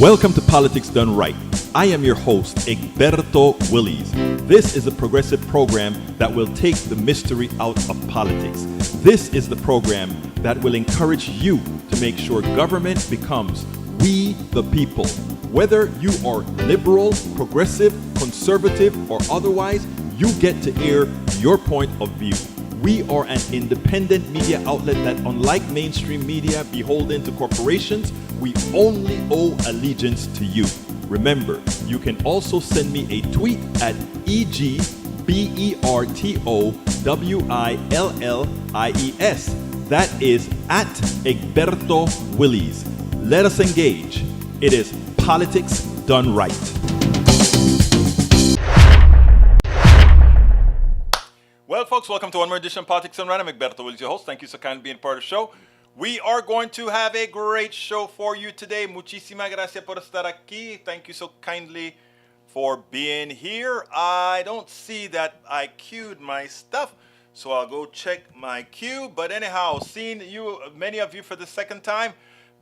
Welcome to Politics Done Right. I am your host, Egberto Willies. This is a progressive program that will take the mystery out of politics. This is the program that will encourage you to make sure government becomes we the people. Whether you are liberal, progressive, conservative, or otherwise, you get to air your point of view. We are an independent media outlet that, unlike mainstream media beholden to corporations, we only owe allegiance to you. Remember, you can also send me a tweet at EGBERTOWILLIES. That is at Egberto Willies. Let us engage. It is Politics Done Right. Well, folks, welcome to one more edition of Politics Done Right. I'm Egberto Willies, your host. Thank you so kindly for being part of the show. We are going to have a great show for you today. Muchísimas gracias por estar aquí. Thank you so kindly for being here. I don't see that I queued my stuff, so I'll go check my queue. But anyhow, seeing you, many of you for the second time,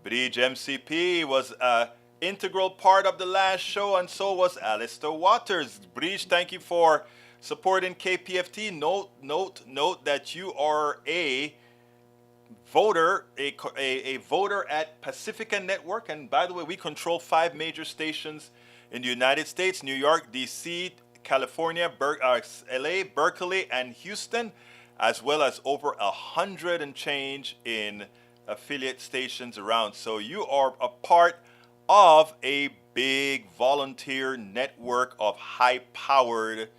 Bridge MCP was an integral part of the last show, and so was Alistair Waters. Bridge, thank you for supporting KPFT. Note that you are a voter, a voter at Pacifica Network. And by the way, we control 5 major stations in the United States: New York, DC, California, LA, Berkeley, and Houston, as well as over 100 and change in affiliate stations around. So you are a part of a big volunteer network of high-powered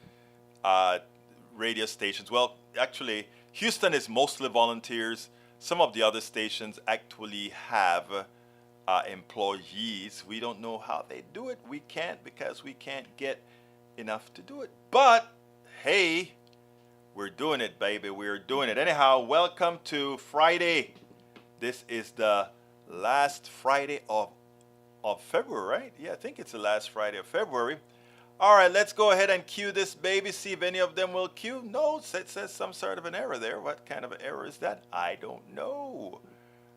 radio stations. Well, actually, Houston is mostly volunteers. Some of the other stations actually have employees. We don't know how they do it. We can't, because we can't get enough to do it. But hey, we're doing it, baby. We're doing it. Anyhow, welcome to Friday. This is the last Friday of February, right? Yeah, I think it's the last Friday of February. All right, let's go ahead and cue this baby, see if any of them will cue. No, it says some sort of an error there. What kind of an error is that? I don't know.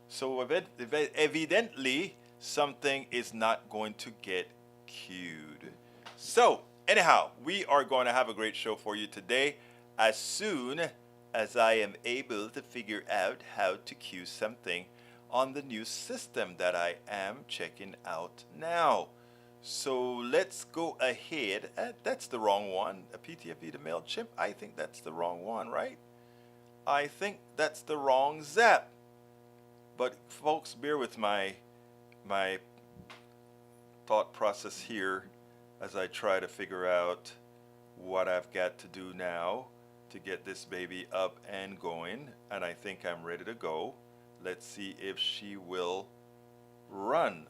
So evidently, something is not going to get cued. So anyhow, we are going to have a great show for you today, as soon as I am able to figure out how to cue something on the new system that I am checking out now. So let's go ahead. That's the wrong one. A PTFE to MailChimp. I think that's the wrong one, right? I think that's the wrong zap. But folks, bear with my thought process here as I try to figure out what I've got to do now to get this baby up and going. And I think I'm ready to go. Let's see if she will run.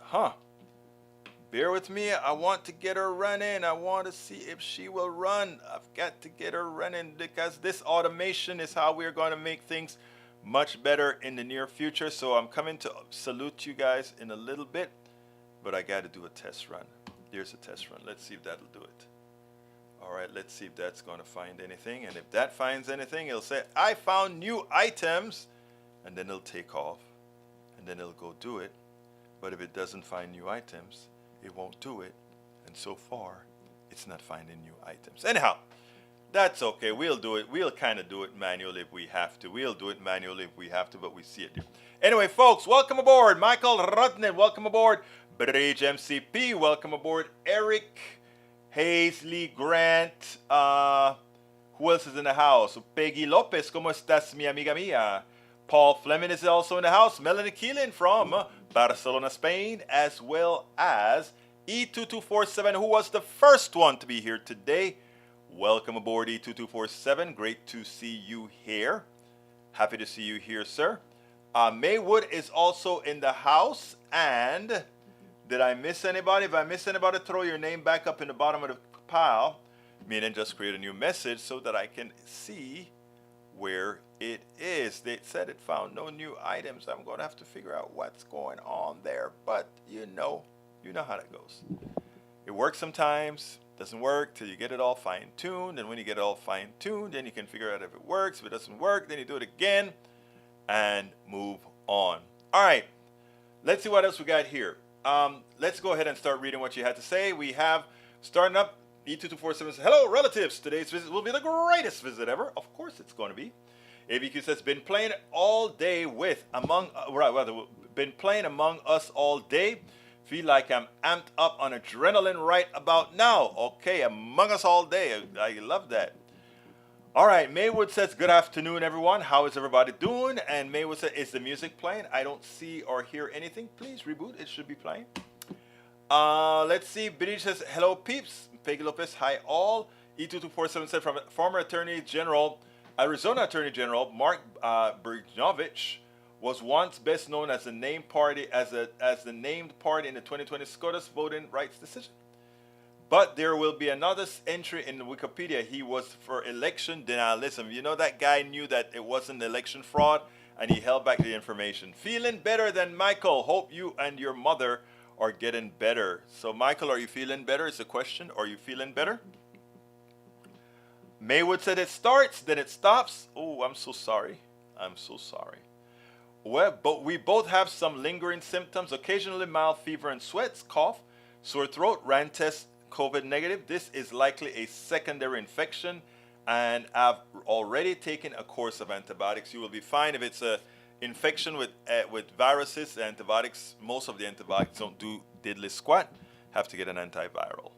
Bear with me. I want to get her running. I want to see if she will run. I've got to get her running, because this automation is how we're going to make things much better in the near future. So I'm coming to salute you guys in a little bit, but I got to do a test run. Here's a test run. Let's see if that'll do it. All right, let's see if that's going to find anything. And if that finds anything, it'll say, I found new items. And then it'll take off. And then it'll go do it. But if it doesn't find new items, it won't do it. And so far, it's not finding new items. Anyhow, that's okay. We'll do it. We'll kind of do it manually if we have to. We'll do it manually if we have to, but we see it here. Anyway, folks, welcome aboard. Michael Rudnin, welcome aboard. Bridge MCP, welcome aboard. Eric Hazley Grant. Who else is in the house? Peggy Lopez, ¿cómo estás, mi amiga mía? Paul Fleming is also in the house. Melanie Keelan from Barcelona, Spain, as well as E2247, who was the first one to be here today. Welcome aboard, E2247. Great to see you here. Happy to see you here, sir. Maywood is also in the house. And did I miss anybody? If I miss anybody, throw your name back up in the bottom of the pile. Meaning just create a new message so that I can see where it is. They said it found no new items. I'm going to have to figure out what's going on there. But you know how that goes. It works sometimes, doesn't work till you get it all fine-tuned. And when you get it all fine-tuned, then you can figure out if it works. If it doesn't work, then you do it again and move on. All right, let's see what else we got here. Let's go ahead and start reading what you had to say. We have starting up E2247 says, hello, relatives. Today's visit will be the greatest visit ever. Of course it's going to be. ABQ says, been playing all day with, been playing among us all day. Feel like I'm amped up on adrenaline right about now. Okay, among us all day. I love that. All right, Maywood says, good afternoon, everyone. How is everybody doing? And Maywood says, is the music playing? I don't see or hear anything. Please reboot. It should be playing. Let's see. Biddy says, hello, peeps. Peggy Lopez, hi, all. E2247 said, from former Arizona Attorney General Mark Brignovich was once best known as the named party in the 2020 SCOTUS voting rights decision. But there will be another entry in Wikipedia. He was for election denialism. You know, that guy knew that it wasn't election fraud, and he held back the information. Feeling better than Michael. Hope you and your mother are getting better. So, Michael, are you feeling better? Is the question. Are you feeling better? Maywood said it starts, then it stops. Oh, I'm so sorry. I'm so sorry. Well, but we both have some lingering symptoms. Occasionally mild fever and sweats, cough, sore throat, ran test COVID negative. This is likely a secondary infection, and I've already taken a course of antibiotics. You will be fine. If it's a infection with viruses, antibiotics, most of the antibiotics don't do diddly squat. Have to get an antiviral.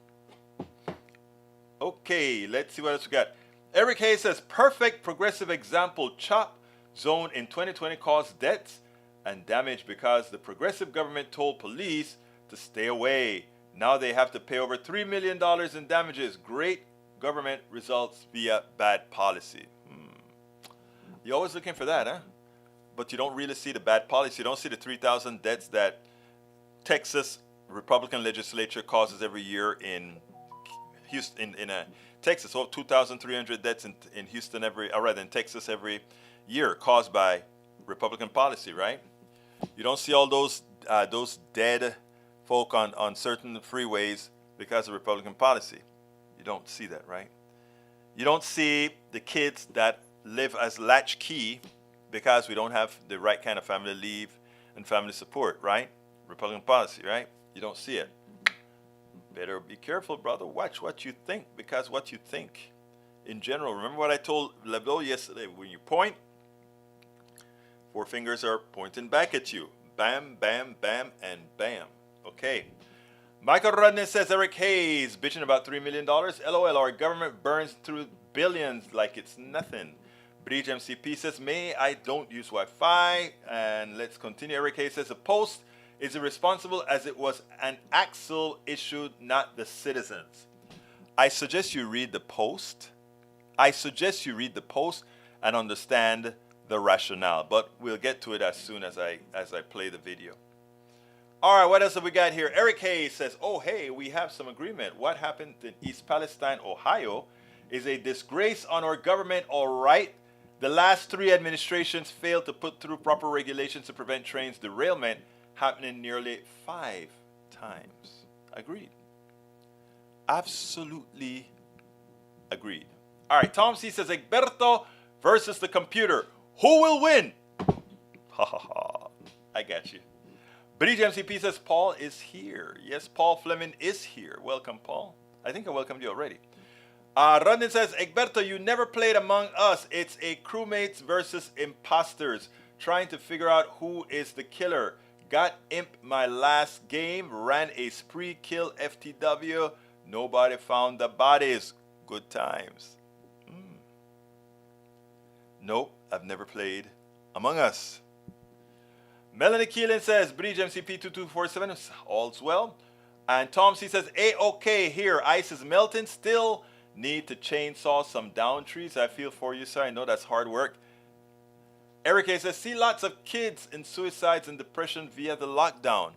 Okay, let's see what else we got. Eric Hayes says, perfect progressive example. CHOP zone in 2020 caused deaths and damage because the progressive government told police to stay away. Now they have to pay over $3 million in damages. Great government results via bad policy. You're always looking for that, huh? But you don't really see the bad policy. You don't see the 3,000 deaths that Texas Republican legislature causes every year in Houston, in Texas. So 2,300 deaths in Houston in Texas every year caused by Republican policy, right? You don't see all those dead folk on certain freeways because of Republican policy. You don't see that, right? You don't see the kids that live as latchkey because we don't have the right kind of family leave and family support, right? Republican policy, right? You don't see it. Better be careful, brother. Watch what you think, because what you think in general. Remember what I told Lebdo yesterday. When you point, 4 fingers are pointing back at you. Bam, bam, bam, and bam. Okay. Michael Rodney says, Eric Hayes, bitching about $3 million. LOL, our government burns through billions like it's nothing. Bridge MCP says, May, I don't use Wi-Fi. And let's continue. Eric Hayes says, the Post is irresponsible as it was an Axel issue, not the citizens. I suggest you read the Post. And understand the rationale. But we'll get to it as soon as I play the video. All right, what else have we got here? Eric Hayes says, oh, hey, we have some agreement. What happened in East Palestine, Ohio, is a disgrace on our government, all right? The last 3 administrations failed to put through proper regulations to prevent trains derailment happening nearly 5 times. Agreed. Absolutely agreed. All right, Tom C says, Egberto versus the computer. Who will win? Ha ha ha. I got you. Bridge MCP says, Paul is here. Yes, Paul Fleming is here. Welcome, Paul. I think I welcomed you already. Rondon says, Egberto, you never played Among Us. It's a crewmates versus imposters. Trying to figure out who is the killer. Got imp my last game. Ran a spree kill FTW. Nobody found the bodies. Good times. Nope, I've never played Among Us. Melanie Keelan says, Bridge MCP 2247, all's well. And Tom C says, A-OK here. Ice is melting. Still need to chainsaw some down trees. I feel for you, sir. I know that's hard work. Eric A says, see lots of kids in suicides and depression via the lockdown.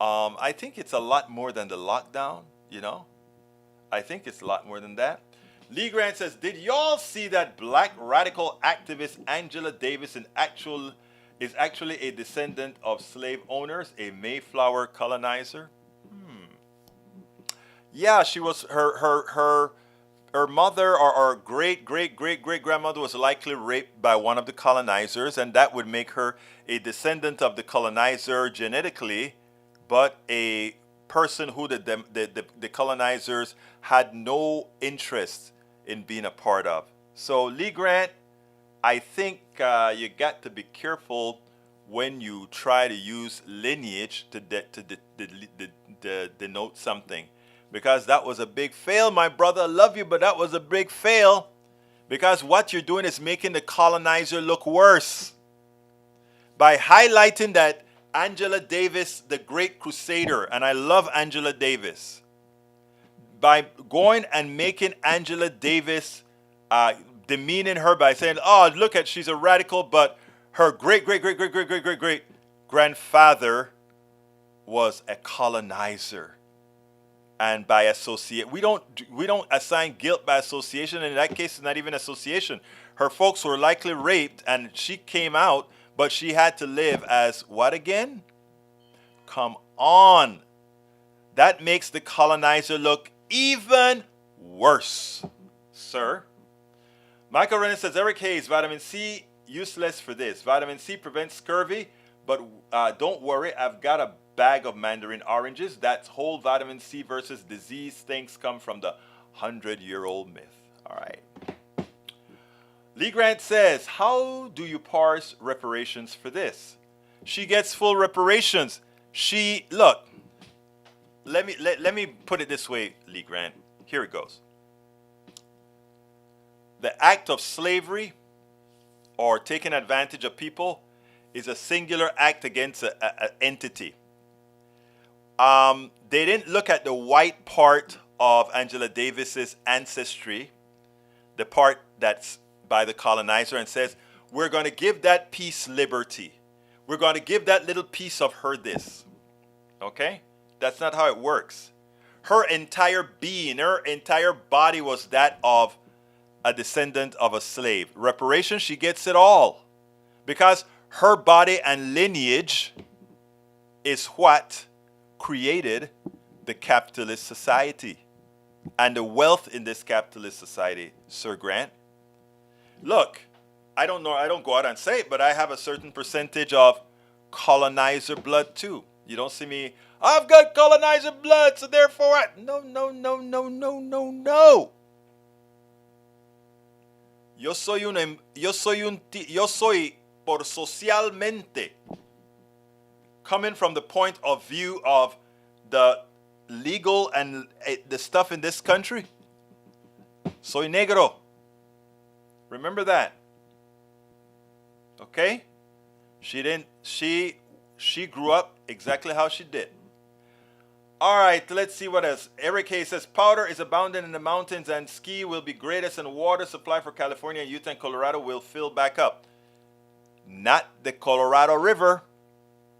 I think it's a lot more than the lockdown, you know. I think it's a lot more than that. Lee Grant says, did y'all see that black radical activist Angela Davis is actually a descendant of slave owners, a Mayflower colonizer? Yeah, she was her mother or great grandmother was likely raped by one of the colonizers, and that would make her a descendant of the colonizer genetically, but a person who the colonizers had no interest in being a part of. So, Lee Grant, I think you got to be careful when you try to use lineage to denote something. Because that was a big fail, my brother. I love you, but that was a big fail. Because what you're doing is making the colonizer look worse. By highlighting that Angela Davis, the great crusader, and I love Angela Davis, by going and making Angela Davis, demeaning her by saying, oh, look at, she's a radical, but her great, great, great, great, great, great, great, great grandfather was a colonizer. And by associate, we don't assign guilt by association. And in that case, it's not even association. Her folks were likely raped, and she came out, but she had to live as what again? Come on. That makes the colonizer look even worse, sir. Michael Renner says, Eric Hayes, vitamin C, useless for this. Vitamin C prevents scurvy, but don't worry, I've got a bag of mandarin oranges. That's whole vitamin C versus disease. Things come from the 100-year-old myth. All right. Lee Grant says, how do you parse reparations for this? She gets full reparations. Look, let me put it this way, Lee Grant. Here it goes. The act of slavery or taking advantage of people is a singular act against an entity. They didn't look at the white part of Angela Davis's ancestry, the part that's by the colonizer, and says, we're going to give that piece liberty. We're going to give that little piece of her this. Okay? That's not how it works. Her entire being, her entire body was that of a descendant of a slave. Reparation, she gets it all. Because her body and lineage is what created the capitalist society and the wealth in this capitalist society, Sir Grant. Look, I don't know, I don't go out and say it, but I have a certain percentage of colonizer blood too. You don't see me, I've got colonizer blood, so therefore no. Yo soy por socialmente, coming from the point of view of the legal and the stuff in this country. Soy negro. Remember that. Okay? She grew up exactly how she did. All right, let's see what else. Eric Hayes says, powder is abundant in the mountains and ski will be greatest and water supply for California, Utah, and Colorado will fill back up. Not the Colorado River.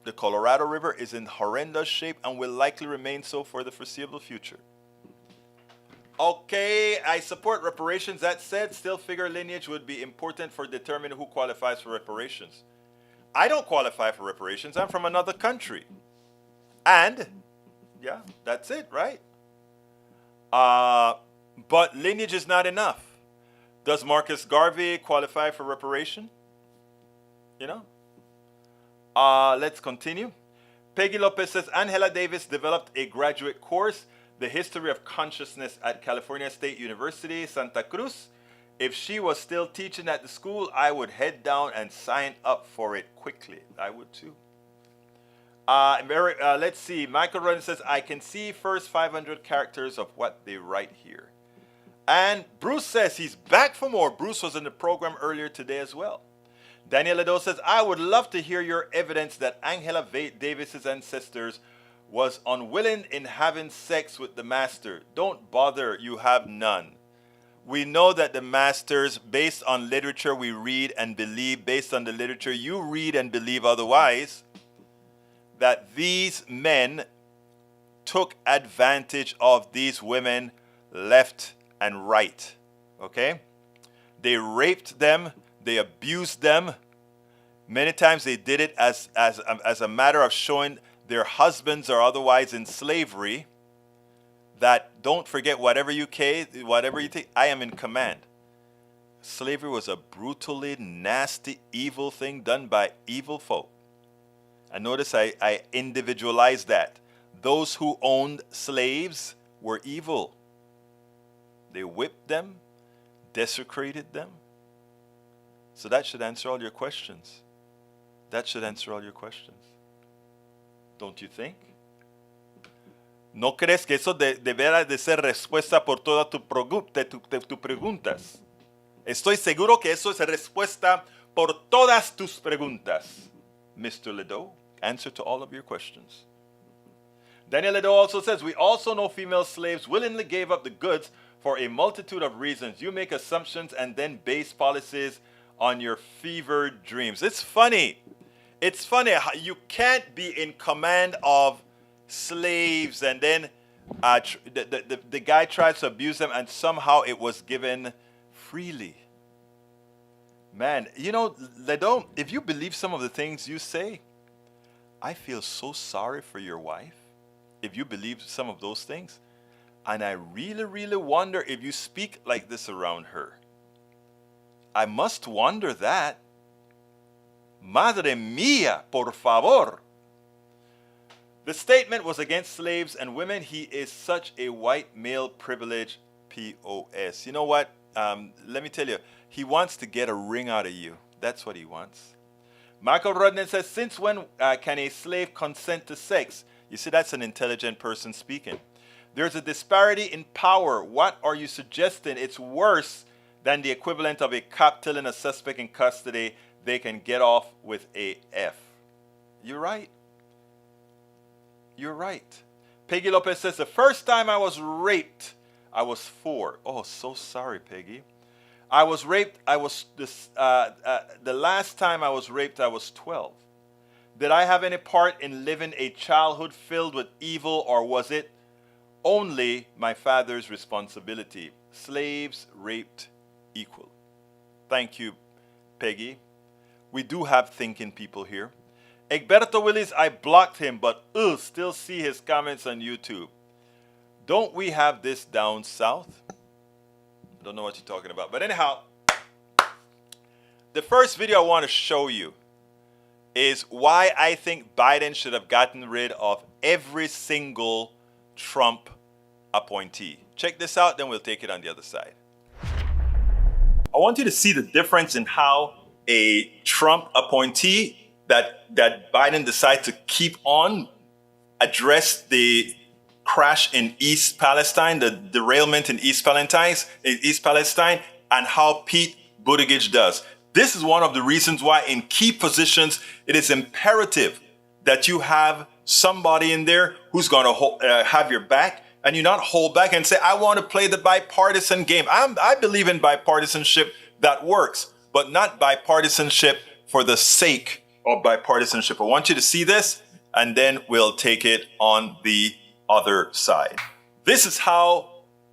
The Colorado River is in horrendous shape and will likely remain so for the foreseeable future. Okay, I support reparations. That said, still figure lineage would be important for determining who qualifies for reparations. I don't qualify for reparations. I'm from another country. And, yeah, that's it, right? But lineage is not enough. Does Marcus Garvey qualify for reparation? You know? Let's continue. Peggy Lopez says, Angela Davis developed a graduate course, The History of Consciousness at California State University, Santa Cruz. If she was still teaching at the school, I would head down and sign up for it quickly. I would too. Let's see. Michael Run says, I can see first 500 characters of what they write here. And Bruce says he's back for more. Bruce was in the program earlier today as well. Daniel Ledo says, I would love to hear your evidence that Angela Davis's ancestors was unwilling in having sex with the master. Don't bother, you have none. We know that the masters, based on literature we read and believe, based on the literature you read and believe otherwise, that these men took advantage of these women left and right. Okay? They raped them. They abused them. Many times they did it as a matter of showing their husbands or otherwise in slavery that don't forget whatever you think, I am in command. Slavery was a brutally nasty, evil thing done by evil folk. And notice I individualized that. Those who owned slaves were evil. They whipped them, desecrated them. So that should answer all your questions. That should answer all your questions. Don't you think? ¿No crees que eso deberá de ser respuesta por todas tus preguntas? Estoy seguro que eso es respuesta por todas tus preguntas. Mr. Ledoux, answer to all of your questions. Daniel Ledoux also says, we also know female slaves willingly gave up the goods for a multitude of reasons. You make assumptions and then base policies on your fevered dreams. It's funny. It's funny how you can't be in command of slaves and then the guy tries to abuse them and somehow it was given freely. Man, you know, Ledoux, if you believe some of the things you say, I feel so sorry for your wife. If you believe some of those things, and I really, really wonder if you speak like this around her. I must wonder that. Madre mía, por favor. The statement was against slaves and women. He is such a white male privilege POS. You know what? Let me tell you, he wants to get a ring out of you. That's what he wants. Michael Rudnan says, since when can a slave consent to sex? You see, that's an intelligent person speaking. There's a disparity in power. What are you suggesting? It's worse than the equivalent of a cop telling a suspect in custody they can get off with a F. You're right. You're right. Peggy Lopez says, the first time I was raped, I was 4. Oh, so sorry, Peggy. I was raped, the last time I was raped, I was 12. Did I have any part in living a childhood filled with evil, or was it only my father's responsibility? Slaves raped equal. Thank you, Peggy. We do have thinking people here. Egberto Willis, I blocked him, but still see his comments on YouTube. Don't we have this down south? I don't know what you're talking about. But anyhow, the first video I want to show you is why I think Biden should have gotten rid of every single Trump appointee. Check this out, then we'll take it on the other side. I want you to see the difference in how a Trump appointee that Biden decided to keep on addressed the crash in East Palestine, the derailment in East Palestine, and how Pete Buttigieg does. This is one of the reasons why in key positions, it is imperative that you have somebody in there who's going to have your back, and you not hold back and say, I want to play the bipartisan game. I believe in bipartisanship that works, but not bipartisanship for the sake of bipartisanship. I want you to see this, and then we'll take it on the other side. This is how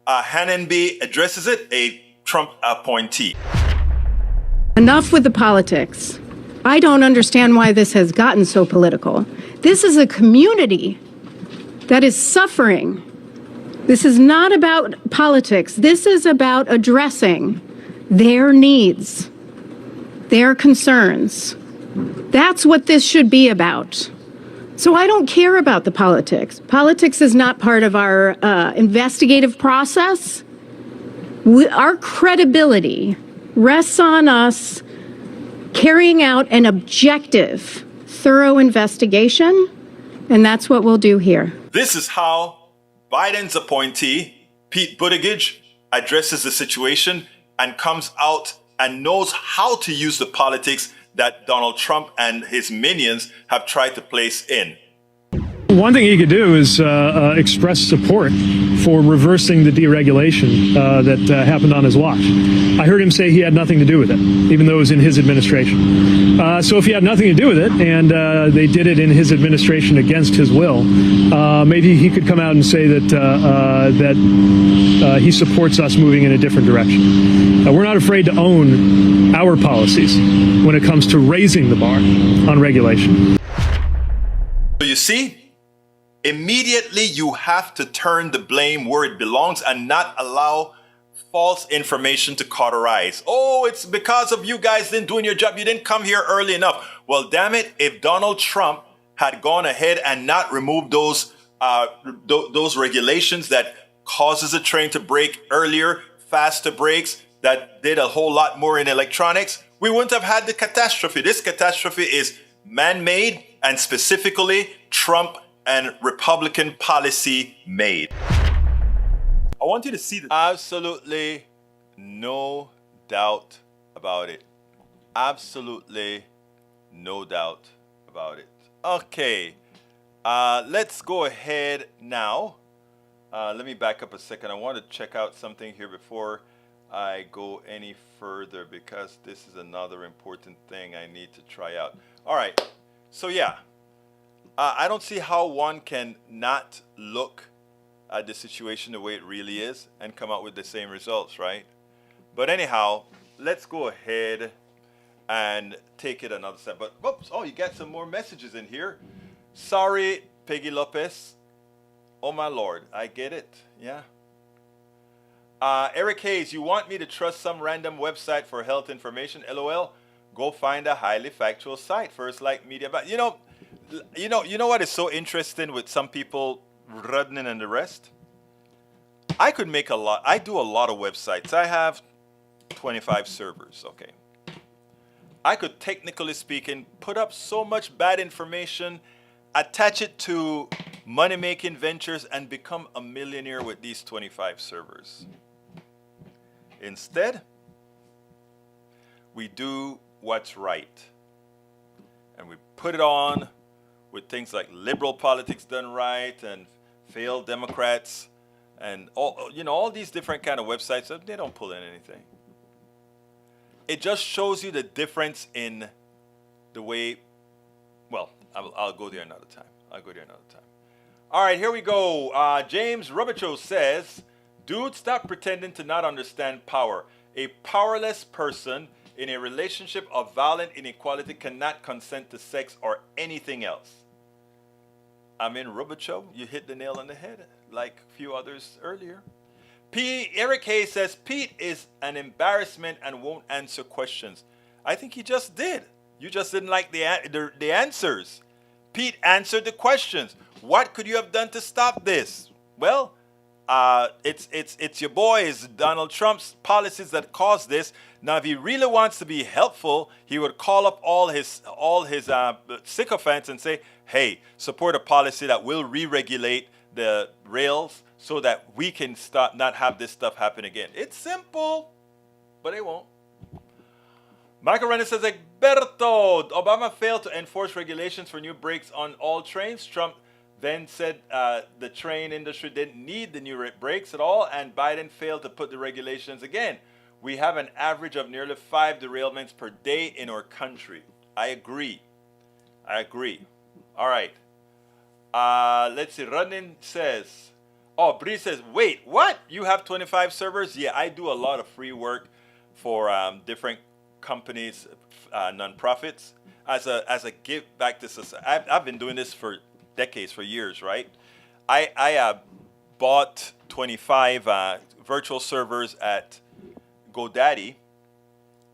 Hannenby addresses it, a Trump appointee. Enough with the politics. I don't understand why this has gotten so political. This is a community that is suffering. This is not about politics. This is about addressing their needs, their concerns. That's what this should be about. So I don't care about the politics. Politics is not part of our investigative process. Our credibility rests on us carrying out an objective, thorough investigation, and that's what we'll do here. This is how Biden's appointee, Pete Buttigieg, addresses the situation and comes out and knows how to use the politics that Donald Trump and his minions have tried to place in. One thing he could do is express support for reversing the deregulation that happened on his watch. I heard him say he had nothing to do with it, even though it was in his administration. So if he had nothing to do with it, and they did it in his administration against his will, maybe he could come out and say that he supports us moving in a different direction. We're not afraid to own our policies when it comes to raising the bar on regulation. So you see? Immediately, you have to turn the blame where it belongs and not allow false information to cauterize. Oh, it's because of you guys didn't doing your job. You didn't come here early enough. Well, damn it, if Donald Trump had gone ahead and not removed those regulations that causes a train to break earlier, faster brakes, that did a whole lot more in electronics, we wouldn't have had the catastrophe. This catastrophe is man-made and specifically Trump and Republican policy made. I want you to see that. Absolutely no doubt about it. Absolutely no doubt about it. Okay, let's go ahead now. Let me back up a second. I want to check out something here before I go any further, because this is another important thing I need to try out. All right, so yeah, I don't see how one can not look at the situation the way it really is and come out with the same results, right? But anyhow, let's go ahead and take it another step. But whoops, oh, you got some more messages in here. Sorry, Peggy Lopez. Oh my Lord, I get it. Yeah. Eric Hayes, you want me to trust some random website for health information? LOL. Go find a highly factual site. First Light Media. But you know what is so interesting with some people, Rudnin and the rest? I could make a lot. I do a lot of websites. I have 25 servers. Okay. I could, technically speaking, put up so much bad information, attach it to money-making ventures, and become a millionaire with these 25 servers. Instead, we do what's right. And we put it on with things like liberal politics done right and failed Democrats and all these different kind of websites. They don't pull in anything. It just shows you the difference in the way, well, I'll go there another time. All right, here we go. James Robichaud says, dude, stop pretending to not understand power. A powerless person in a relationship of violent inequality cannot consent to sex or anything else. I mean, Robichaud, you hit the nail on the head, like a few others earlier. Eric Hayes says, Pete is an embarrassment and won't answer questions. I think he just did. You just didn't like the answers. Pete answered the questions. What could you have done to stop this? Well, it's your boys, Donald Trump's policies that caused this. Now, if he really wants to be helpful, he would call up all his sycophants and say, hey, support a policy that will re-regulate the rails so that we can not have this stuff happen again. It's simple, but it won't. Michael Renner says, Egberto, Obama failed to enforce regulations for new brakes on all trains. Trump then said the train industry didn't need the new brakes at all, and Biden failed to put the regulations again. We have an average of nearly 5 derailments per day in our country. I agree. All right. Let's see. Running says, Bree says, wait, what? You have 25 servers? Yeah, I do a lot of free work for different companies, nonprofits, as a give back to society. I've been doing this for decades, for years, right? I bought 25 virtual servers at GoDaddy,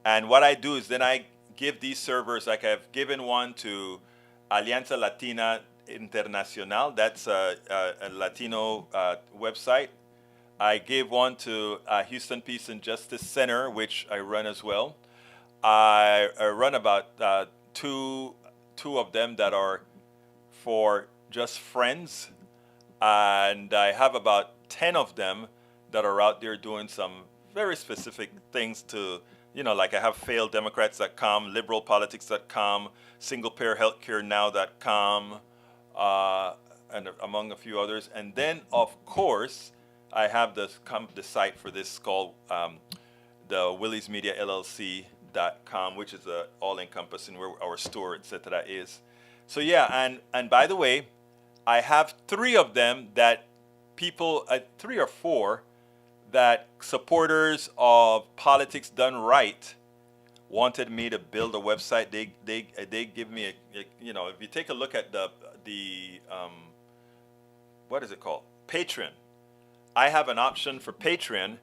and what I do is then I give these servers, like I've given one to Alianza Latina Internacional, that's a Latino website. I gave one to Houston Peace and Justice Center, which I run as well. I run about two of them that are for just friends, and I have about 10 of them that are out there doing some very specific things to, like I have faileddemocrats.com, liberalpolitics.com, singlepayerhealthcarenow.com, and among a few others. And then, of course, I have the site for this called the Willie's Media LLC.com, which is all-encompassing where our store, etc. is. So yeah, and by the way, I have 3 of them that people, 3 or 4, that supporters of politics done right wanted me to build a website. They give me if you take a look at the what is it called? Patreon. I have an option for Patreon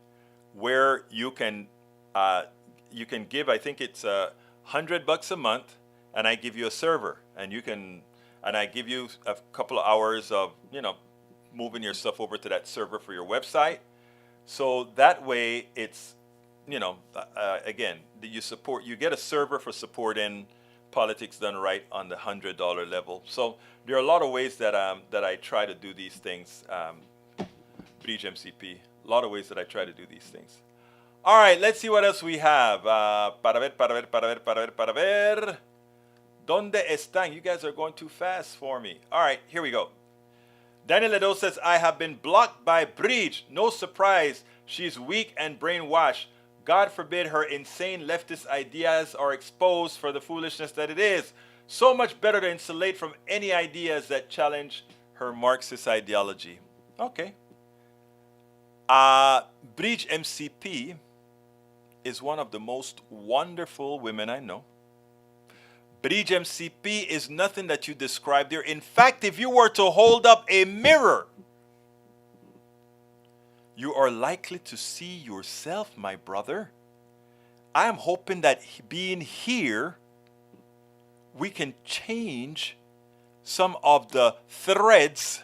where you can give, I think it's $100 a month, and I give you a server, and you can and I give you a couple of hours of, moving your stuff over to that server for your website. So that way it's, again, you get a server for supporting politics done right on the $100 level. So there are a lot of ways that I try to do these things. Bridge MCP, a lot of ways that I try to do these things. All right, let's see what else we have. Para ver. ¿Dónde están? You guys are going too fast for me. All right, here we go. Daniel Ledo says, I have been blocked by Bridge. No surprise. She's weak and brainwashed. God forbid her insane leftist ideas are exposed for the foolishness that it is. So much better to insulate from any ideas that challenge her Marxist ideology. Okay. Bridge MCP is one of the most wonderful women I know. Bridge MCP is nothing that you described there. In fact, if you were to hold up a mirror, you are likely to see yourself, my brother. I am hoping that being here, we can change some of the threads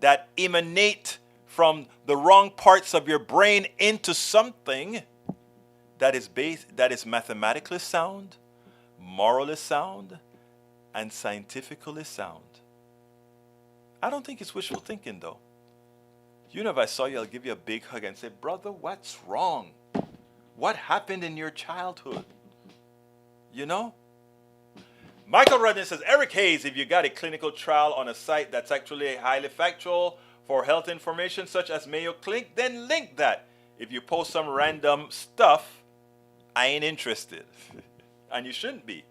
that emanate from the wrong parts of your brain into something that is mathematically sound, morally sound, and scientifically sound. I don't think it's wishful thinking, though. If I saw you, I'll give you a big hug and say, brother, what's wrong? What happened in your childhood? Michael Rudden says, Eric Hayes, if you got a clinical trial on a site that's actually highly factual for health information such as Mayo Clinic, then link that. If you post some random stuff, I ain't interested. And you shouldn't be.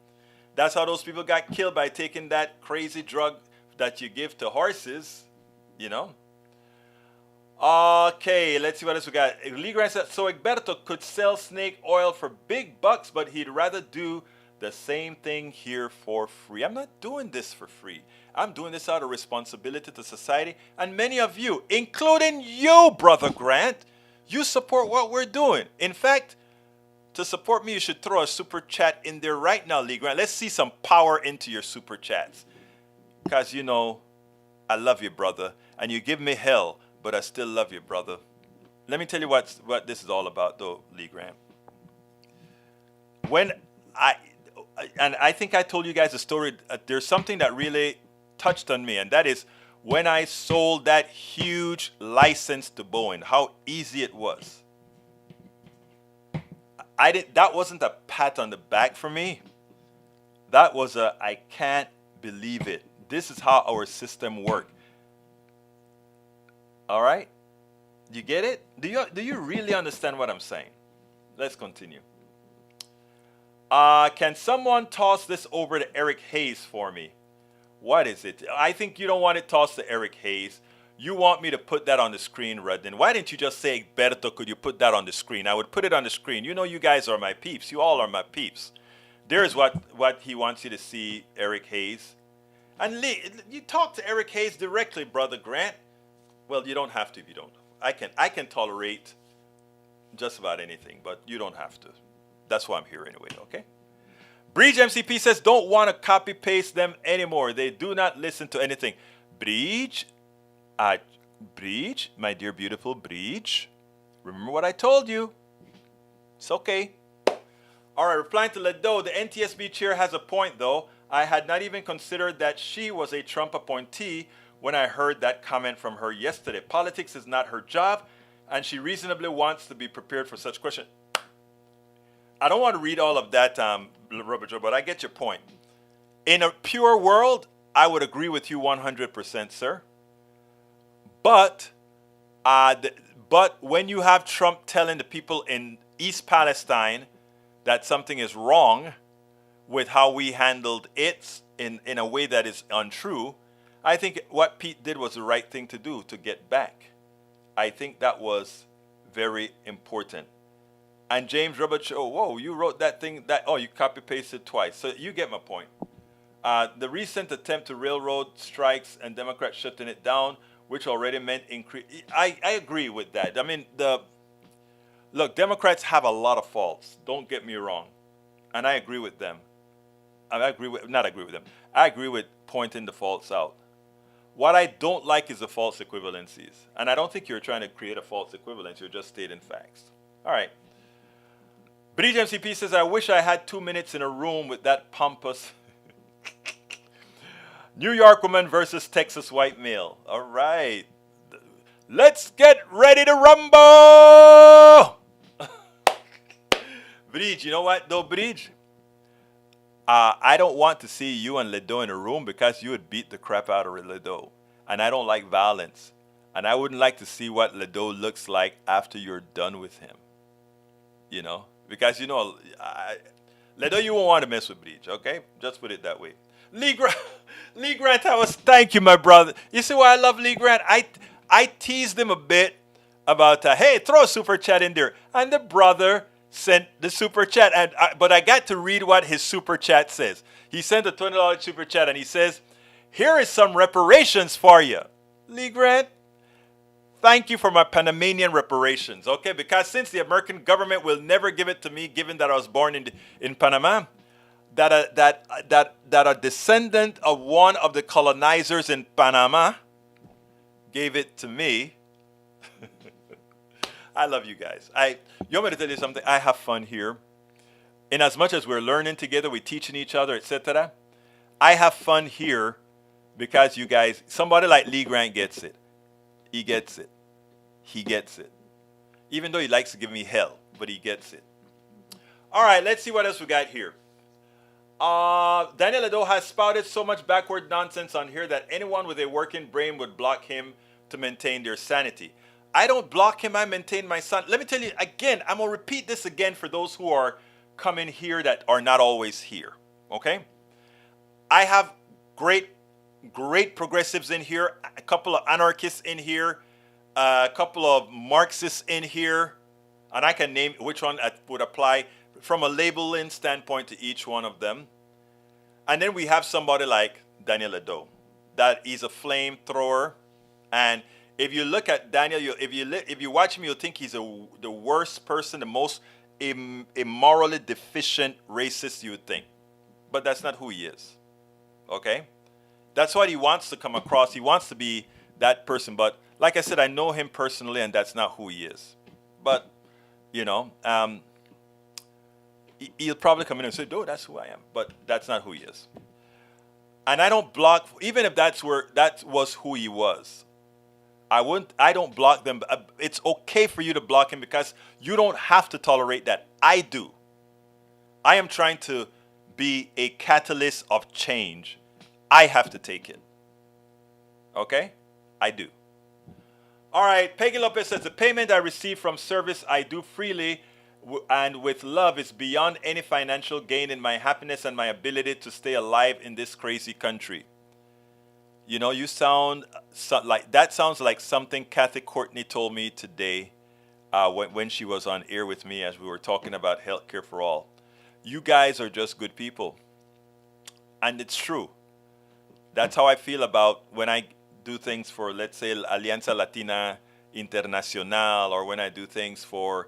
That's how those people got killed, by taking that crazy drug that you give to horses, Okay, let's see what else we got. Lee Grant said, so Egberto could sell snake oil for big bucks, but he'd rather do the same thing here for free. I'm not doing this for free. I'm doing this out of responsibility to society. And many of you, including you, Brother Grant, you support what we're doing. In fact, to support me, you should throw a super chat in there right now, Lee Grant. Let's see some power into your super chats. Because, I love you, brother. And you give me hell, but I still love you, brother. Let me tell you what this is all about, though, Lee Grant. I think I told you guys a story. There's something that really touched on me, and that is when I sold that huge license to Boeing, how easy it was. That wasn't a pat on the back for me. That was I can't believe it. This is how our system works. All right? You get it? Do you really understand what I'm saying? Let's continue. Can someone toss this over to Eric Hayes for me? What is it? I think you don't want it tossed to Eric Hayes. You want me to put that on the screen, Rudden. Why didn't you just say, Berto, could you put that on the screen? I would put it on the screen. You guys are my peeps. You all are my peeps. There's what he wants you to see, Eric Hayes. And Lee, you talk to Eric Hayes directly, Brother Grant. Well, you don't have to if you don't. I can tolerate just about anything, but you don't have to. That's why I'm here anyway, okay? Bridge MCP says, don't want to copy paste them anymore. They do not listen to anything. Bridge, my dear beautiful Bridge, remember what I told you. It's okay. All right, replying to Ledo, the NTSB chair has a point, though. I had not even considered that she was a Trump appointee when I heard that comment from her yesterday. Politics is not her job, and she reasonably wants to be prepared for such questions. I don't want to read all of that, Robert Joe, but I get your point. In a pure world, I would agree with you 100%, sir. But when you have Trump telling the people in East Palestine that something is wrong with how we handled it in a way that is untrue, I think what Pete did was the right thing to do to get back. I think that was very important. And James Robert, whoa, you wrote that thing, you copy-pasted twice. So you get my point. The recent attempt to railroad strikes and Democrats shutting it down, which already meant increase. I agree with that. I mean, look, Democrats have a lot of faults. Don't get me wrong. And I agree with them. I agree with, not agree with them. I agree with pointing the faults out. What I don't like is the false equivalencies. And I don't think you're trying to create a false equivalence. You're just stating facts. All right. Bridge MCP says, I wish I had 2 minutes in a room with that pompous New York woman versus Texas white male. All right. Let's get ready to rumble. Bridge, you know what though, Bridge? I don't want to see you and Ledo in a room because you would beat the crap out of Ledo. And I don't like violence. And I wouldn't like to see what Ledo looks like after you're done with him. You know? Because, you know, Ledo, you won't want to mess with Bridge, okay? Just put it that way. Lee Grant, thank you, my brother. You see why I love Lee Grant? I teased him a bit about, hey, throw a super chat in there. And the brother sent the super chat, but I got to read what his super chat says. He sent a $20 super chat, and he says, here is some reparations for you. Lee Grant, thank you for my Panamanian reparations, okay? Because since the American government will never give it to me, given that I was born in Panama, that a descendant of one of the colonizers in Panama gave it to me. I love you guys. You want me to tell you something? I have fun here. In as much as we're learning together, we're teaching each other, etc. I have fun here because you guys, somebody like Lee Grant gets it. He gets it. He gets it. Even though he likes to give me hell, but he gets it. All right, let's see what else we got here. Daniel Ledo has spouted so much backward nonsense on here that anyone with a working brain would block him to maintain their sanity. I don't block him, I maintain my son. Let me tell you again, I'm going to repeat this again for those who are coming here that are not always here, okay? I have great progressives in here, a couple of anarchists in here, a couple of Marxists in here, and I can name which one would apply from a labeling standpoint to each one of them. And then we have somebody like Daniel Ledo, that is a flamethrower. And if you look at Daniel, if you watch him, you'll think he's the worst person, the most immorally deficient racist you would think. But that's not who he is. Okay? That's what he wants to come across. He wants to be that person. But like I said, I know him personally, and that's not who he is. But, you know, he'll probably come in and say, no, that's who I am. But that's not who he is. And I don't block, even if that was who he was. I don't block them. It's okay for you to block him because you don't have to tolerate that. I do. I am trying to be a catalyst of change. I have to take it. Okay? I do. All right. Peggy Lopez says, the payment I receive from service I do freely and with love is beyond any financial gain in my happiness and my ability to stay alive in this crazy country. You know, you sound like that sounds like something Kathy Courtney told me today when she was on air with me as we were talking about healthcare for all. You guys are just good people. And it's true. That's how I feel about when I do things for, let's say, Alianza Latina Internacional, or when I do things for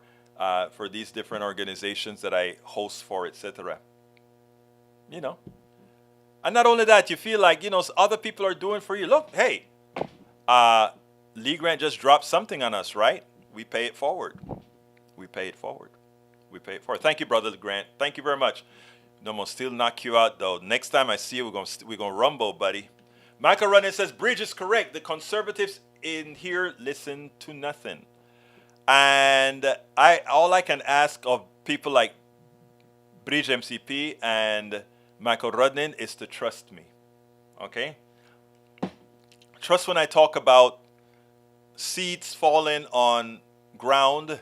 these different organizations that I host for, etc. You know. And not only that, you feel like, you know, other people are doing for you. Look, hey, Lee Grant just dropped something on us, right? We pay it forward. We pay it forward. We pay it forward. Thank you, Brother Grant. Thank you very much. No, I'm going to still knock you out, though. Next time I see you, we're gonna rumble, buddy. Michael Running says, Bridge is correct. The conservatives in here listen to nothing. And all I can ask of people like Bridge MCP and Michael Rudnin is to trust me. Okay? Trust when I talk about seeds falling on ground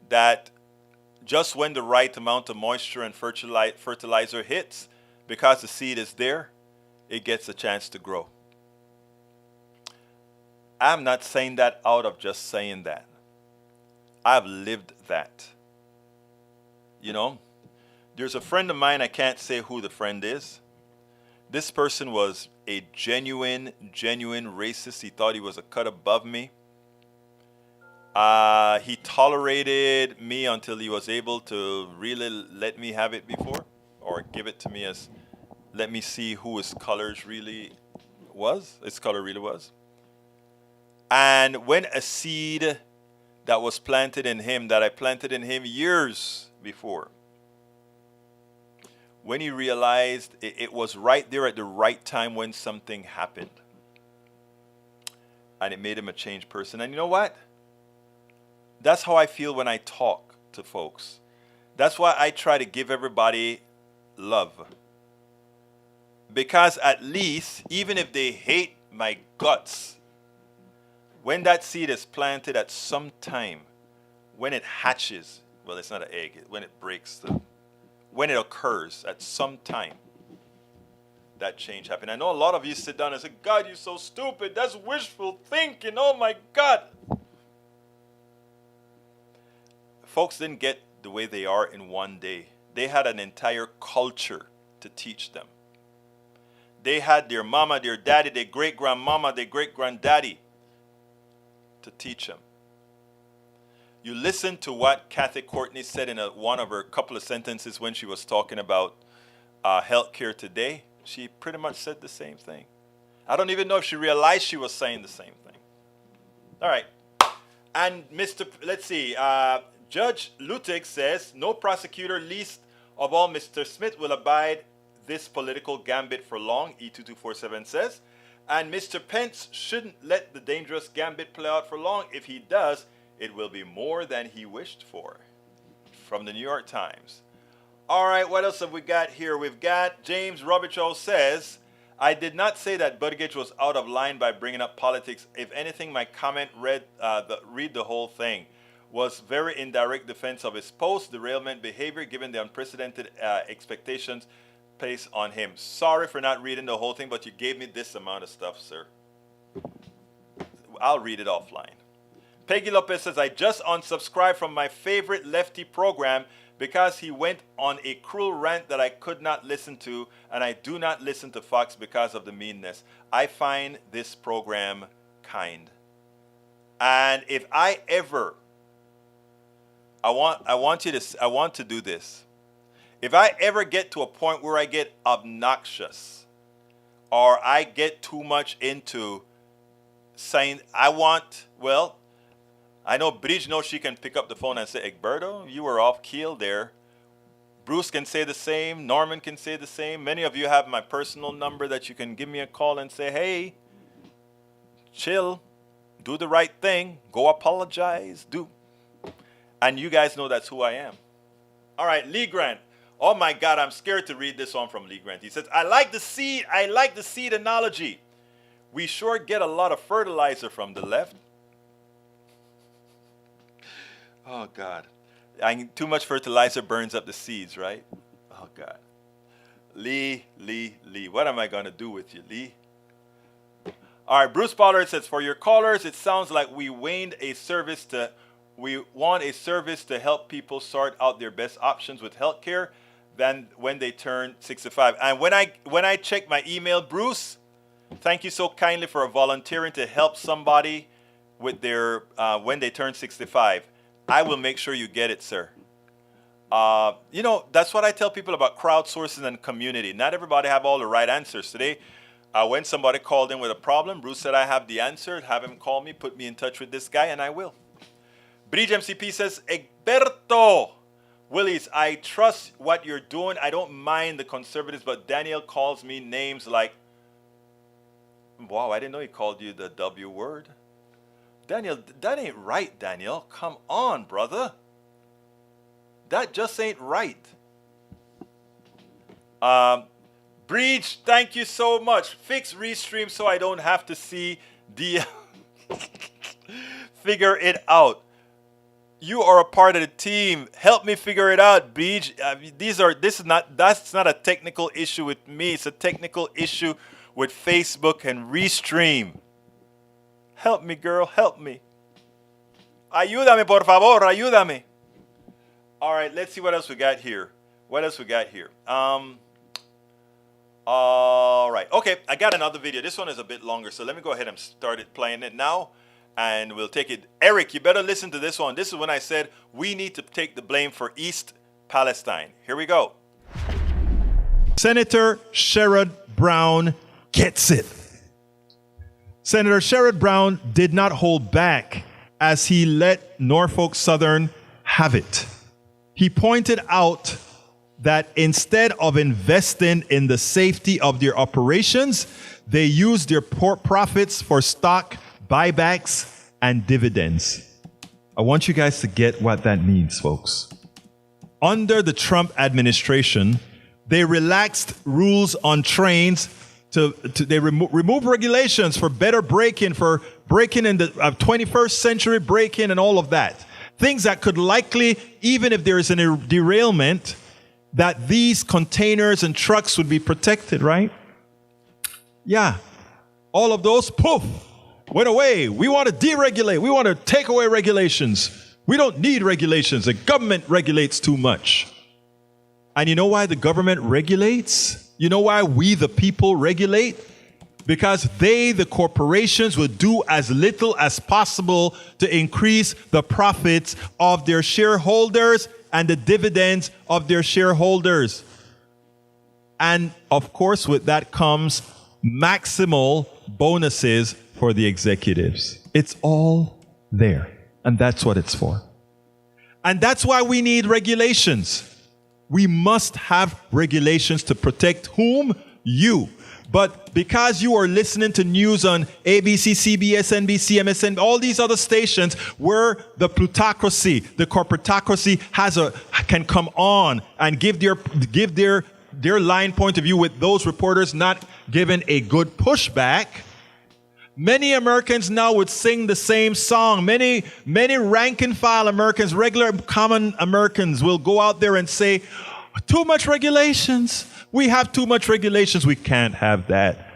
that just when the right amount of moisture and fertilizer hits, because the seed is there, it gets a chance to grow. I'm not saying that out of just saying that. I've lived that. You know? There's a friend of mine, I can't say who the friend is. This person was a genuine racist. He thought he was a cut above me. He tolerated me until he was able to really let me have it before, or give it to me as Let me see who his colors really was. His color really was. And when a seed that was planted in him, that I planted in him years before, when he realized it was right there at the right time when something happened, and it made him a changed person. And you know what? That's how I feel when I talk to folks. That's why I try to give everybody love. Because at least, even if they hate my guts, when that seed is planted at some time, when it hatches, well, it's not an egg, when it breaks, when it occurs at some time, that change happened. I know a lot of you sit down and say, God, you're so stupid. That's wishful thinking. Oh my God. Folks didn't get the way they are in one day. They had an entire culture to teach them. They had their mama, their daddy, their great-grandmama, their great-granddaddy to teach them. You listen to what Kathy Courtney said in one of her couple of sentences when she was talking about healthcare today. She pretty much said the same thing. I don't even know if she realized she was saying the same thing. All right. And let's see, Judge Lutig says, no prosecutor, least of all Mr. Smith, will abide this political gambit for long, E2247 says. And Mr. Pence shouldn't let the dangerous gambit play out for long. If he does, it will be more than he wished for. From the New York Times. All right, what else have we got here? We've got James Robichaud says, I did not say that Buttigieg was out of line by bringing up politics. If anything, my comment read the whole thing. Was very indirect defense of his post-derailment behavior given the unprecedented expectations placed on him. Sorry for not reading the whole thing, but you gave me this amount of stuff, sir. I'll read it offline. Peggy Lopez says, I just unsubscribed from my favorite lefty program because he went on a cruel rant that I could not listen to, and I do not listen to Fox because of the meanness. I find this program kind. And if I ever, I want to do this. If I ever get to a point where I get obnoxious or I get too much into saying I know Bridge knows she can pick up the phone and say, Egberto, you were off keel there. Bruce can say the same. Norman can say the same. Many of you have my personal number that you can give me a call and say, hey, chill, do the right thing, go apologize, and you guys know that's who I am. All right, Lee Grant. Oh my God, I'm scared to read this one from Lee Grant. He says, I like the seed analogy. We sure get a lot of fertilizer from the left. Oh God. Too much fertilizer burns up the seeds, right? Oh God. Lee. What am I going to do with you, Lee? All right, Bruce Pollard says, for your callers, it sounds like we want a service to help people sort out their best options with healthcare than when they turn 65. And when I check my email, Bruce, thank you so kindly for volunteering to help somebody with their when they turn 65. I will make sure you get it, sir. That's what I tell people about crowdsourcing and community. Not everybody have all the right answers. Today, when somebody called in with a problem, Bruce said, I have the answer. Have him call me, put me in touch with this guy, and I will. Bridge MCP says, Egberto Willis, I trust what you're doing. I don't mind the conservatives, but Daniel calls me names like, wow, I didn't know he called you the W word. Daniel, that ain't right, Daniel. Come on, brother. That just ain't right. Breach, thank you so much. Fix Restream so I don't have to see the figure it out. You are a part of the team. Help me figure it out, Breach. That's not a technical issue with me. It's a technical issue with Facebook and Restream. Help me, girl. Help me. Ayúdame, por favor. Ayúdame. All right, let's see what else we got here. All right. Okay, I got another video. This one is a bit longer, so let me go ahead and start playing it now, and we'll take it. Eric, you better listen to this one. This is when I said we need to take the blame for East Palestine. Here we go. Senator Sherrod Brown gets it. Senator Sherrod Brown did not hold back as he let Norfolk Southern have it. He pointed out that instead of investing in the safety of their operations, they used their profits for stock buybacks and dividends. I want you guys to get what that means, folks. Under the Trump administration, they relaxed rules on trains they remove regulations for better braking, for braking in the 21st century braking and all of that. Things that could likely, even if there is a derailment, that these containers and trucks would be protected, right? Yeah. All of those, poof, went away. We want to deregulate. We want to take away regulations. We don't need regulations. The government regulates too much. And you know why the government regulates? You know why we, the people, regulate? Because they, the corporations, will do as little as possible to increase the profits of their shareholders and the dividends of their shareholders. And of course, with that comes maximal bonuses for the executives. It's all there. And that's what it's for. And that's why we need regulations. We must have regulations to protect whom? You. But because you are listening to news on ABC, CBS, NBC, MSN, all these other stations where the plutocracy, the corporatocracy can come on and give their line point of view with those reporters not given a good pushback, many Americans now would sing the same song. Many rank and file Americans, regular common Americans will go out there and say, too much regulations. We have too much regulations. We can't have that.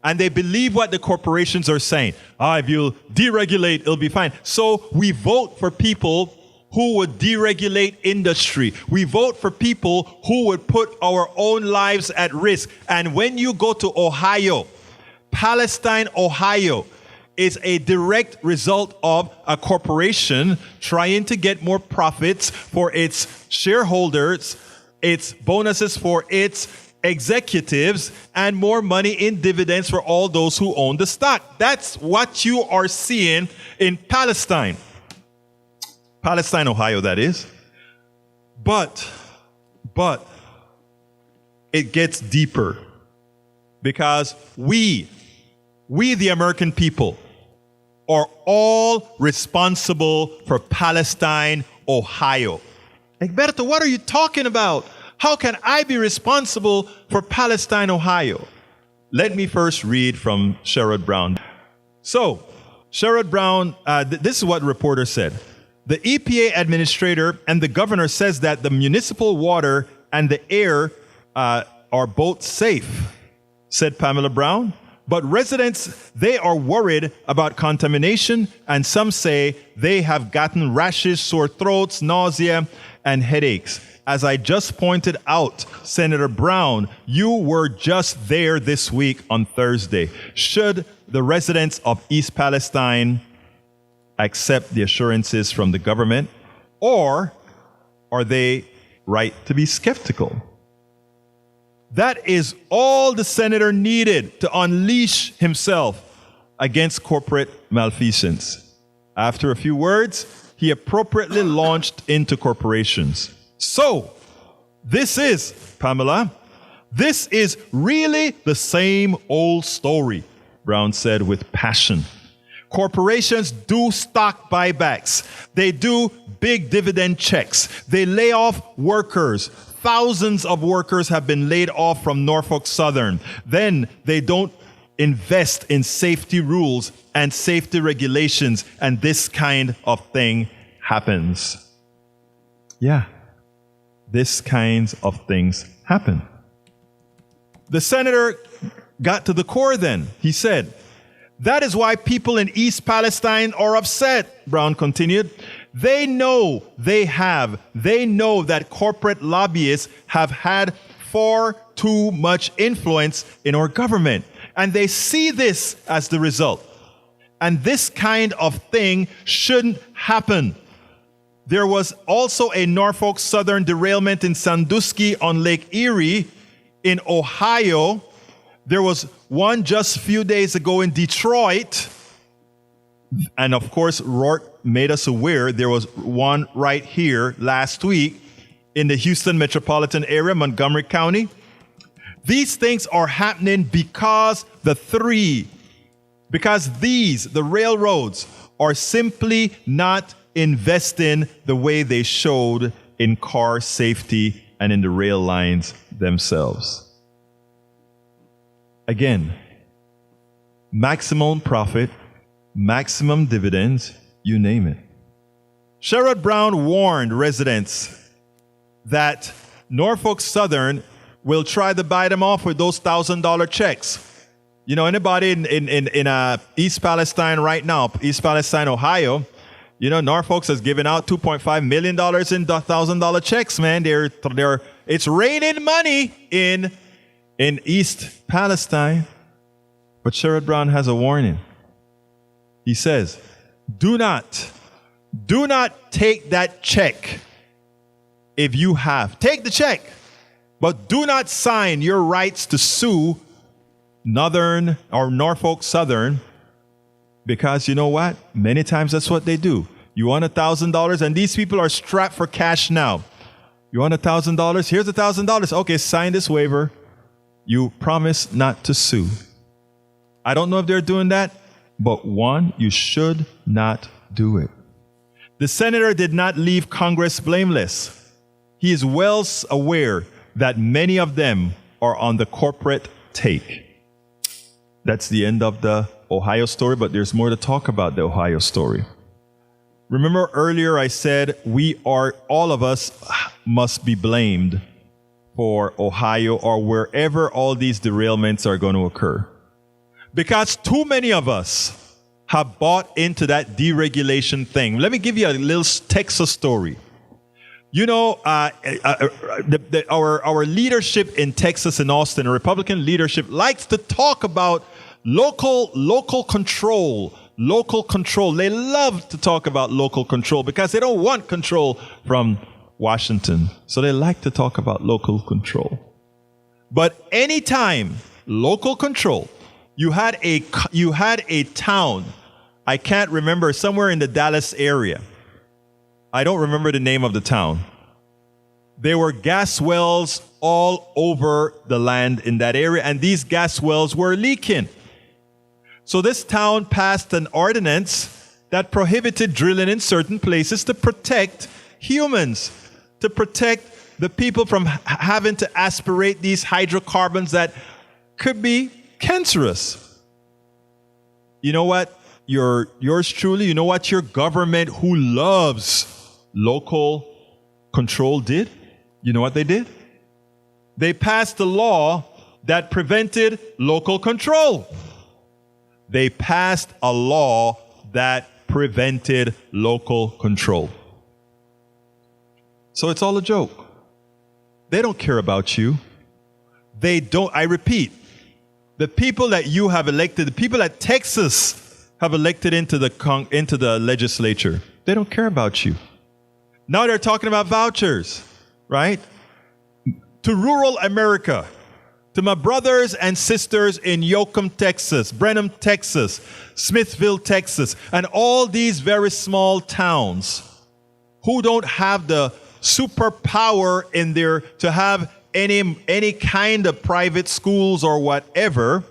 And they believe what the corporations are saying. If you'll deregulate, it'll be fine. So we vote for people who would deregulate industry. We vote for people who would put our own lives at risk. And when you go to Ohio, Palestine, Ohio, is a direct result of a corporation trying to get more profits for its shareholders, its bonuses for its executives, and more money in dividends for all those who own the stock. That's what you are seeing in Palestine. Palestine, Ohio, that is. But it gets deeper because we, the American people, are all responsible for Palestine, Ohio. Egberto, what are you talking about? How can I be responsible for Palestine, Ohio? Let me first read from Sherrod Brown. So, Sherrod Brown, this is what the reporter said. The EPA administrator and the governor says that the municipal water and the air are both safe, said Pamela Brown. But residents, they are worried about contamination, and some say they have gotten rashes, sore throats, nausea, and headaches. As I just pointed out, Senator Brown, you were just there this week on Thursday. Should the residents of East Palestine accept the assurances from the government, or are they right to be skeptical? That is all the senator needed to unleash himself against corporate malfeasance. After a few words, he appropriately launched into corporations. So, this is, Pamela, this is really the same old story, Brown said with passion. Corporations do stock buybacks. They do big dividend checks. They lay off workers. Thousands of workers have been laid off from Norfolk Southern. Then they don't invest in safety rules and safety regulations, and this kind of thing happens. Yeah, this kinds of things happen. The senator got to the core then. He said, that is why people in East Palestine are upset, Brown continued. They know that corporate lobbyists have had far too much influence in our government. And they see this as the result. And this kind of thing shouldn't happen. There was also a Norfolk Southern derailment in Sandusky on Lake Erie in Ohio. There was one just a few days ago in Detroit. And of course, Rourke made us aware there was one right here last week in the Houston metropolitan area, Montgomery County. These things are happening because the railroads are simply not investing the way they showed in car safety and in the rail lines themselves. Again, maximum profit, maximum dividends, you name it. Sherrod Brown warned residents that Norfolk Southern will try to buy them off with those $1,000 checks. You know, anybody in East Palestine right now, East Palestine, Ohio, you know, Norfolk has given out $2.5 million in $1,000 checks, man. It's raining money in East Palestine. But Sherrod Brown has a warning. He says, do not take that check if you have. Take the check, but do not sign your rights to sue Northern or Norfolk Southern, because you know what? Many times that's what they do. You want $1,000, and these people are strapped for cash now. You want $1,000? Here's $1,000. Okay, sign this waiver. You promise not to sue. I don't know if they're doing that, but one, you should not do it. The senator did not leave Congress blameless. He is well aware that many of them are on the corporate take. That's the end of the Ohio story, but there's more to talk about the Ohio story. Remember earlier I said all of us must be blamed for Ohio or wherever all these derailments are going to occur. Because too many of us have bought into that deregulation thing. Let me give you a little Texas story. You know, our leadership in Texas and Austin, Republican leadership, likes to talk about local control. Local control. They love to talk about local control because they don't want control from Washington. So they like to talk about local control. But anytime local control, you had a town, I can't remember, somewhere in the Dallas area. I don't remember the name of the town. There were gas wells all over the land in that area, and these gas wells were leaking. So this town passed an ordinance that prohibited drilling in certain places to protect humans, to protect the people from having to aspirate these hydrocarbons that could be cancerous. You know what? Yours truly, you know what your government who loves local control did? You know what they did? They passed a law that prevented local control. They passed a law that prevented local control. So it's all a joke. They don't care about you. They don't, I repeat, the people that you have elected, the people that Texas have elected into the legislature, they don't care about you. Now they're talking about vouchers, right? To rural America, to my brothers and sisters in Yoakum, Texas, Brenham, Texas, Smithville, Texas, and all these very small towns who don't have the superpower in there to have any kind of private schools or whatever.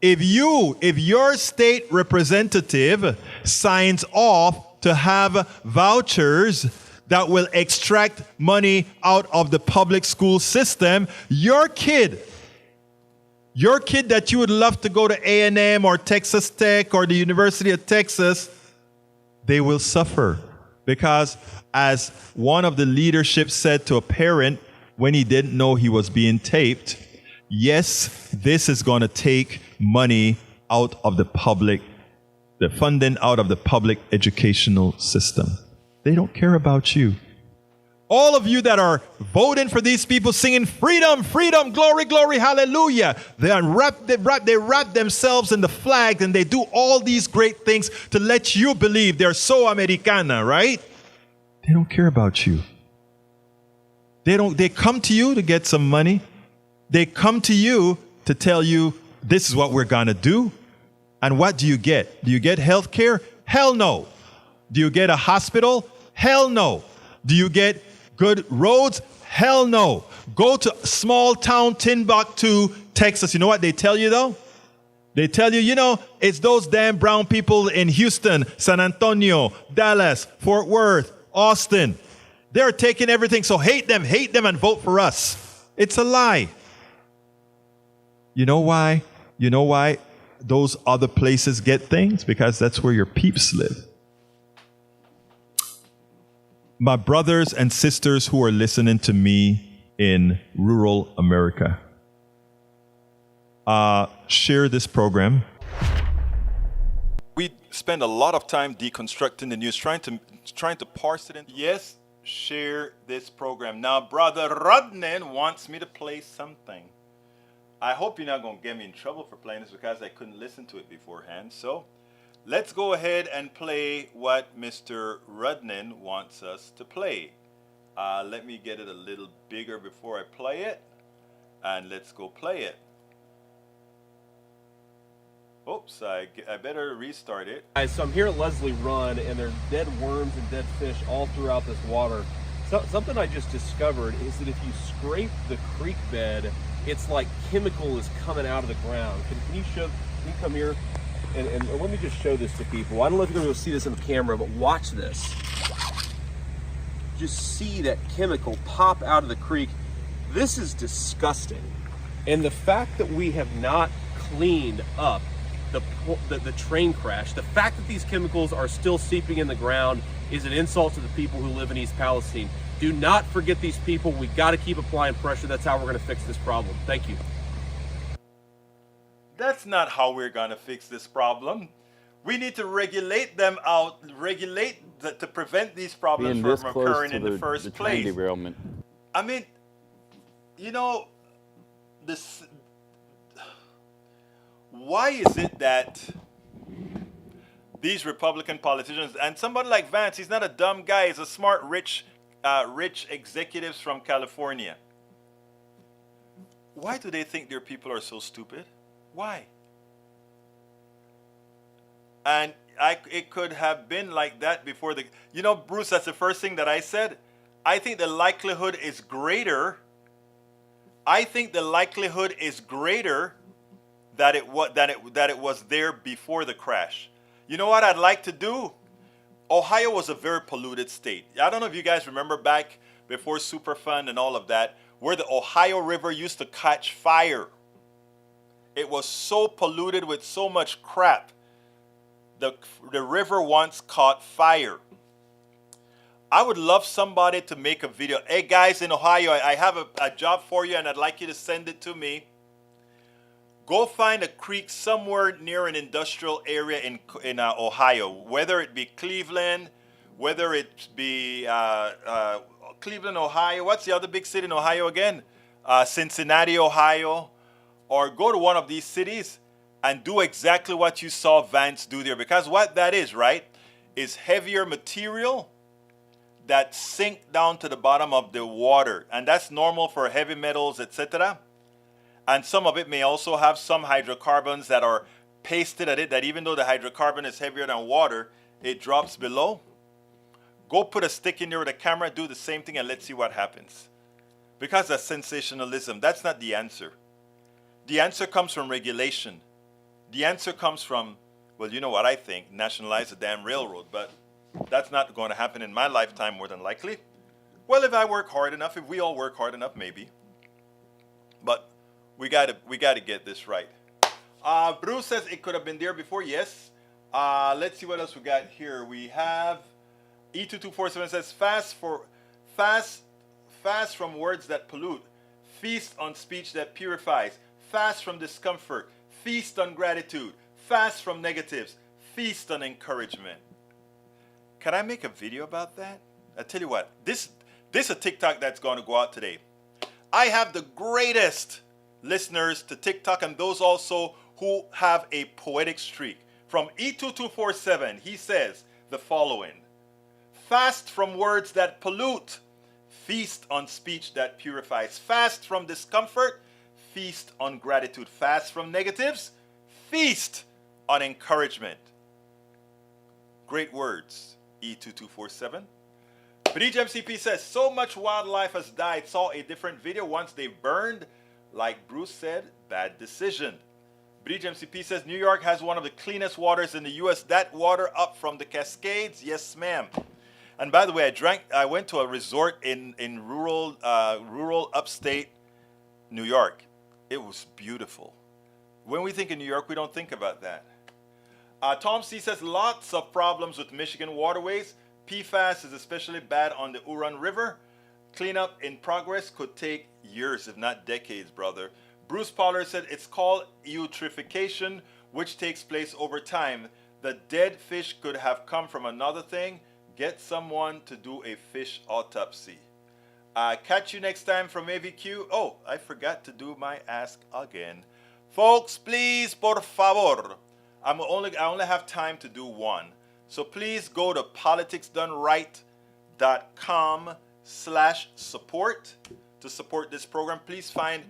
If your state representative signs off to have vouchers that will extract money out of the public school system, your kid that you would love to go to A&M or Texas Tech or the University of Texas, they will suffer. Because as one of the leadership said to a parent when he didn't know he was being taped, yes, this is going to take money out of the funding out of the public educational system. They don't care about you. All of you that are voting for these people singing freedom, freedom, glory, glory, hallelujah. They wrap themselves in the flag and they do all these great things to let you believe they're so Americana, right? They don't care about you. They come to you to get some money, They come to you to tell you, this is what we're going to do. And what do you get? Do you get health care? Hell no. Do you get a hospital? Hell no. Do you get good roads? Hell no. Go to small town Timbuktu, Texas. You know what they tell you though? They tell you, it's those damn brown people in Houston, San Antonio, Dallas, Fort Worth, Austin. They're taking everything. So hate them, and vote for us. It's a lie. You know why? You know why those other places get things? Because that's where your peeps live. My brothers and sisters who are listening to me in rural America, share this program. We spend a lot of time deconstructing the news, trying to parse it. Yes, share this program. Now, Brother Rodnan wants me to play something. I hope you're not going to get me in trouble for playing this because I couldn't listen to it beforehand. So let's go ahead and play what Mr. Rodnan wants us to play. Let me get it a little bigger before I play it. And let's go play it. Oops, I better restart it. Guys, so I'm here at Leslie Run, and there's dead worms and dead fish all throughout this water. So, something I just discovered is that if you scrape the creek bed, it's like chemical is coming out of the ground. Can you come here and let me just show this to people. I don't know if you're going to be able to see this on the camera, but watch this. Just see that chemical pop out of the creek. This is disgusting. And the fact that we have not cleaned up the train crash, the fact that these chemicals are still seeping in the ground is an insult to the people who live in East Palestine. Do not forget these people. We got to keep applying pressure. That's how we're going to fix this problem. Thank you. That's not how we're going to fix this problem. We need to regulate them out, to prevent these problems from occurring in the first place. Derailment. I mean, why is it that these Republican politicians, and somebody like Vance, he's not a dumb guy, he's a smart, rich executives from California. Why do they think their people are so stupid? Why? And it could have been like that before Bruce, that's the first thing that I said. I think the likelihood is greater. That it was there before the crash. You know what I'd like to do? Ohio was a very polluted state. I don't know if you guys remember back before Superfund and all of that, where the Ohio River used to catch fire. It was so polluted with so much crap. The river once caught fire. I would love somebody to make a video. Hey guys in Ohio, I have a job for you and I'd like you to send it to me. Go find a creek somewhere near an industrial area in Ohio, whether it be Cleveland, whether it be Cleveland, Ohio. What's the other big city in Ohio again? Cincinnati, Ohio. Or go to one of these cities and do exactly what you saw Vance do there. Because what that is, right, is heavier material that sink down to the bottom of the water. And that's normal for heavy metals, etc. And some of it may also have some hydrocarbons that are pasted at it, that even though the hydrocarbon is heavier than water, it drops below. Go put a stick in there with a camera, do the same thing, and let's see what happens. Because that's sensationalism. That's not the answer. The answer comes from regulation. The answer comes from, well, you know what I think, nationalize the damn railroad. But that's not going to happen in my lifetime, more than likely. Well, if I work hard enough, if we all work hard enough, maybe. But we got to get this right. Bruce says it could have been there before. Yes. Let's see what else we got here. We have E2247 says fast from words that pollute, feast on speech that purifies, fast from discomfort, feast on gratitude, fast from negatives, feast on encouragement. Can I make a video about that? I tell you what, this is a TikTok that's going to go out today. I have the greatest listeners to TikTok and those also who have a poetic streak. From E2247, he says the following: fast from words that pollute, feast on speech that purifies, fast from discomfort, feast on gratitude. Fast from negatives, feast on encouragement. Great words, E2247. Khadija MCP says, so much wildlife has died. Saw a different video once they burned. Like Bruce said, bad decision. Khadija MCP says, New York has one of the cleanest waters in the U.S. That water up from the Cascades? Yes, ma'am. And by the way, I went to a resort in rural upstate New York. It was beautiful. When we think of New York, we don't think about that. Tom C says, lots of problems with Michigan waterways. PFAS is especially bad on the Huron River. Cleanup in progress could take years, if not decades, brother. Bruce Pollard said, it's called eutrophication, which takes place over time. The dead fish could have come from another thing. Get someone to do a fish autopsy. Catch you next time from AVQ. Oh, I forgot to do my ask again. Folks, please, por favor. I only have time to do one. So please go to politicsdoneright.com/support to support this program. Please find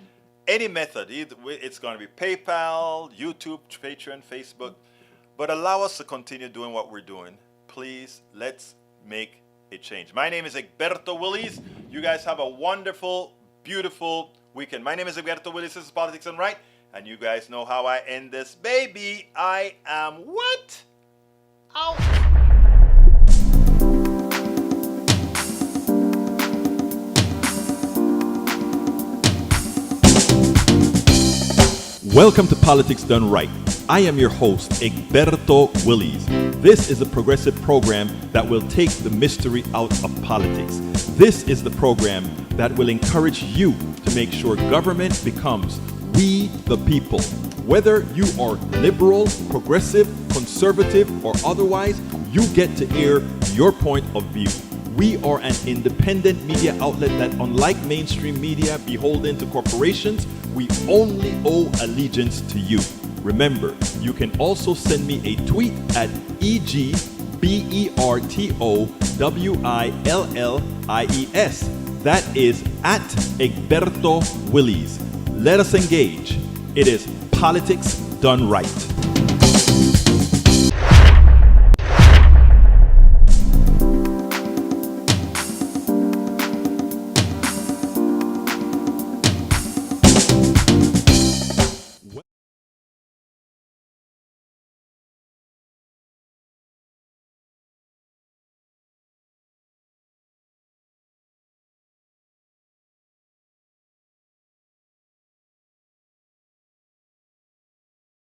any method. It's going to be PayPal, YouTube, Patreon, Facebook. But allow us to continue doing what we're doing. Please, let's make a change. My name is Egberto Willies. You guys have a wonderful, beautiful weekend. My name is Egberto Willies. This is Politics Done Right. And you guys know how I end this. Baby, I am what? Out. Welcome to Politics Done Right. I am your host, Egberto Willies. This is a progressive program that will take the mystery out of politics. This is the program that will encourage you to make sure government becomes we the people. Whether you are liberal, progressive, conservative, or otherwise, you get to air your point of view. We are an independent media outlet that, unlike mainstream media beholden to corporations, we only owe allegiance to you. Remember, you can also send me a tweet at EGBERTOWILLIES. That is at Egberto Willies. Let us engage. It is Politics Done Right.